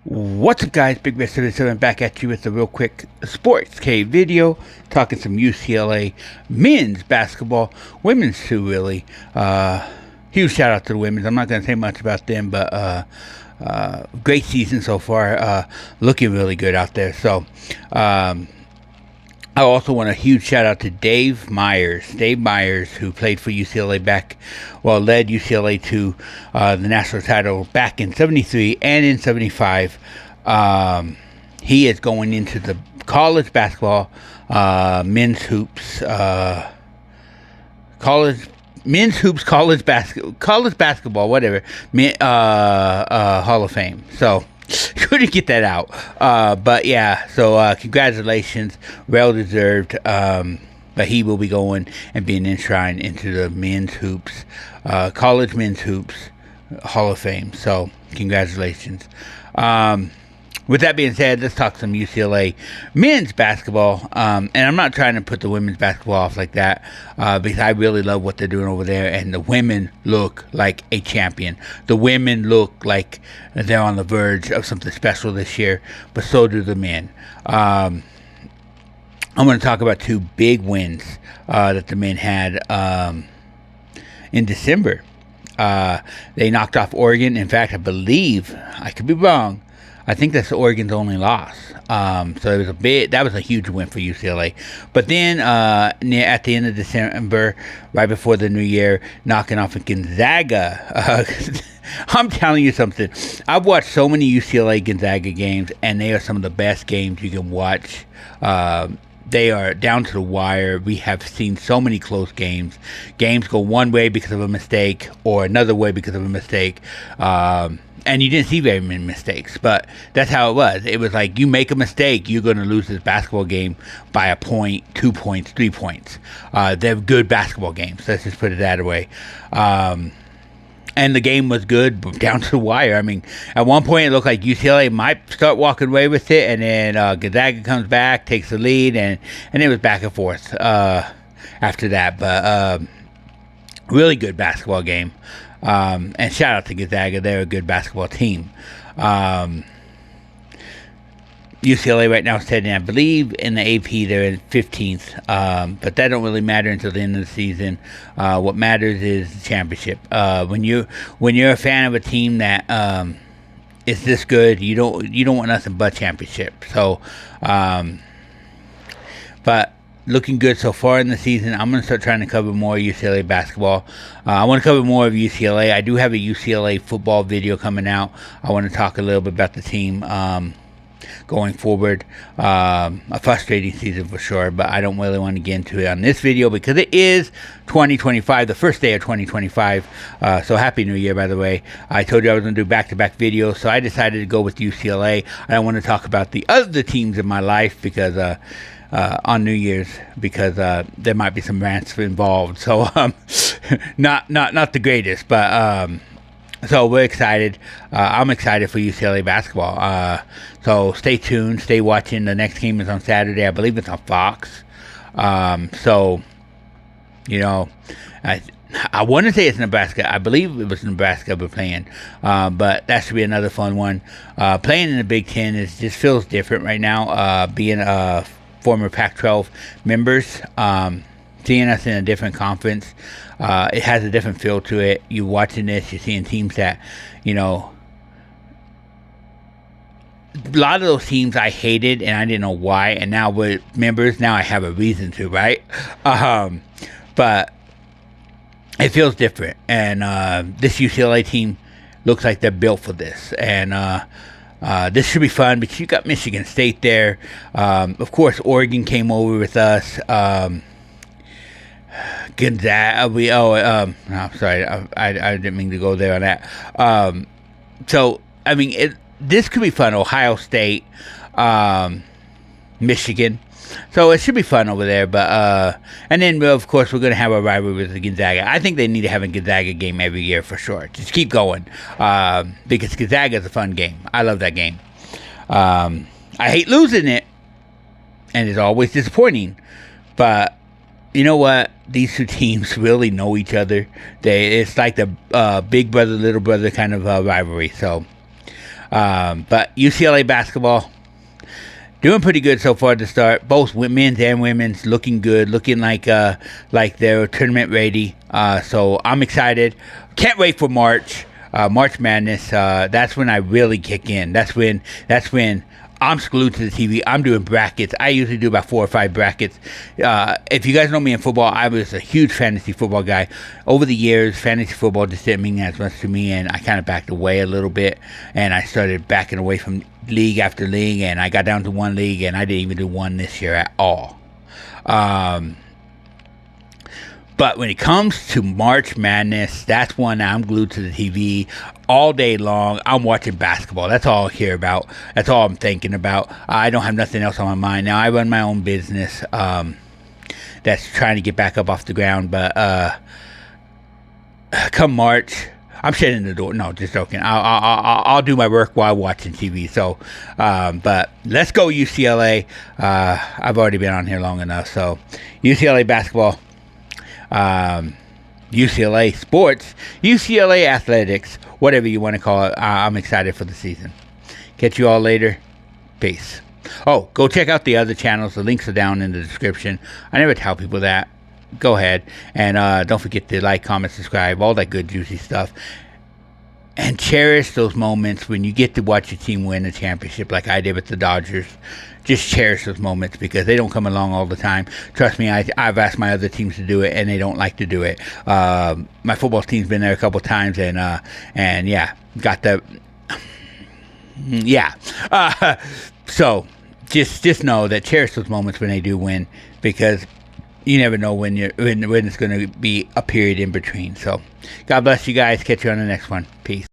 What's up, guys? Big Red 77 back at you with a real quick Sports K video, talking some UCLA men's basketball, women's too, really. Huge shout out to the women's. I'm not going to say much about them, but great season so far. Looking really good out there. So, I also want a huge shout out to Dave Meyers. Dave Meyers, who played for UCLA led UCLA to the national title back in 73 and in 75. He is going into the college basketball, men's hoops, college basketball, whatever, Hall of Fame. So, couldn't get that out. But yeah, so congratulations, well deserved. But he will be going and being enshrined into the men's hoops, college men's hoops Hall of Fame. So congratulations. With that being said, let's talk some UCLA men's basketball. And I'm not trying to put the women's basketball off like that, because I really love what they're doing over there. And the women look like a champion. The women look like they're on the verge of something special this year, but so do the men. I'm going to talk about two big wins that the men had in December. They knocked off Oregon. In fact, I believe, I could be wrong, I think that's Oregon's only loss. So that was a huge win for UCLA. But then at the end of December, right before the new year, knocking off Gonzaga. I'm telling you something. I've watched so many UCLA Gonzaga games, and they are some of the best games you can watch. They are down to the wire. We have seen so many close games. Games go one way because of a mistake or another way because of a mistake. And you didn't see very many mistakes, but that's how it was. It was like, you make a mistake, you're going to lose this basketball game by a point, 2 points, 3 points. They're good basketball games. Let's just put it that way. And the game was good, but down to the wire. I mean, at one point it looked like UCLA might start walking away with it, and then Gonzaga comes back, takes the lead, and it was back and forth after that. But really good basketball game. And shout out to Gonzaga. They're a good basketball team. UCLA right now is sitting, I believe, in the AP. They're in 15th. But that don't really matter until the end of the season. What matters is the championship. When you're a fan of a team that is this good, you don't want nothing but championship. So, but looking good so far in the season. I'm going to start trying to cover more UCLA basketball. I want to cover more of UCLA. I do have a UCLA football video coming out. I want to talk a little bit about the team going forward. A frustrating season for sure, but I don't really want to get into it on this video because it is 2025, the first day of 2025. So happy new year, by the way. I told you I was going to do back-to-back videos, so I decided to go with UCLA. I don't want to talk about the other teams in my life because on New Year's, because there might be some rants involved. So not the greatest, but so we're excited. I'm excited for UCLA basketball. So stay tuned, stay watching. The next game is on Saturday. I believe it's on Fox. So you know, I want to say it's Nebraska. I believe it was Nebraska we're playing. But that should be another fun one. Playing in the Big Ten just feels different right now. Being former Pac-12 members, seeing us in a different conference, it has a different feel to it. You're watching this, you're seeing teams that, you know, a lot of those teams I hated and I didn't know why, and now with members, now I have a reason to, right? But it feels different, and this UCLA team looks like they're built for this, and this should be fun because you got Michigan State there. Of course, Oregon came over with us. Gonzaga. No, I'm sorry. I didn't mean to go there on that. So, I mean, this could be fun. Ohio State, Michigan. So it should be fun over there. But and then, of course, we're going to have a rivalry with Gonzaga. I think they need to have a Gonzaga game every year for sure. Just keep going, because Gonzaga is a fun game. I love that game. I hate losing it, and it's always disappointing. But you know what? These two teams really know each other. It's like the big brother, little brother kind of rivalry. So But UCLA basketball doing pretty good so far to start. Both men's and women's looking good, looking like they're tournament ready. So I'm excited. Can't wait for March. March Madness. That's when I really kick in. That's when I'm glued to the TV. I'm doing brackets. I usually do about 4 or 5 brackets. If you guys know me in football, I was a huge fantasy football guy. Over the years, fantasy football just didn't mean as much to me, and I kind of backed away a little bit, and I started backing away from league after league, and I got down to one league, and I didn't even do one this year at all. But when it comes to March Madness, that's one I'm glued to the TV all day long. I'm watching basketball. That's all I care about. That's all I'm thinking about. I don't have nothing else on my mind. Now, I run my own business that's trying to get back up off the ground. But come March, I'm shutting the door. No, just joking. I'll do my work while watching TV. So, but let's go UCLA. I've already been on here long enough. So, UCLA basketball. UCLA sports, UCLA athletics, whatever you want to call it. I'm excited for the season. Catch you all later. Peace. Oh, go check out the other channels. The links are down in the description. I never tell people that. Go ahead. And don't forget to like, comment, subscribe, all that good juicy stuff. And cherish those moments when you get to watch your team win a championship like I did with the Dodgers. Just cherish those moments because they don't come along all the time. Trust me, I've asked my other teams to do it, and they don't like to do it. My football team's been there a couple times, and yeah, got the... yeah. So, just know that cherish those moments when they do win because you never know when it's going to be a period in between. So, God bless you guys. Catch you on the next one. Peace.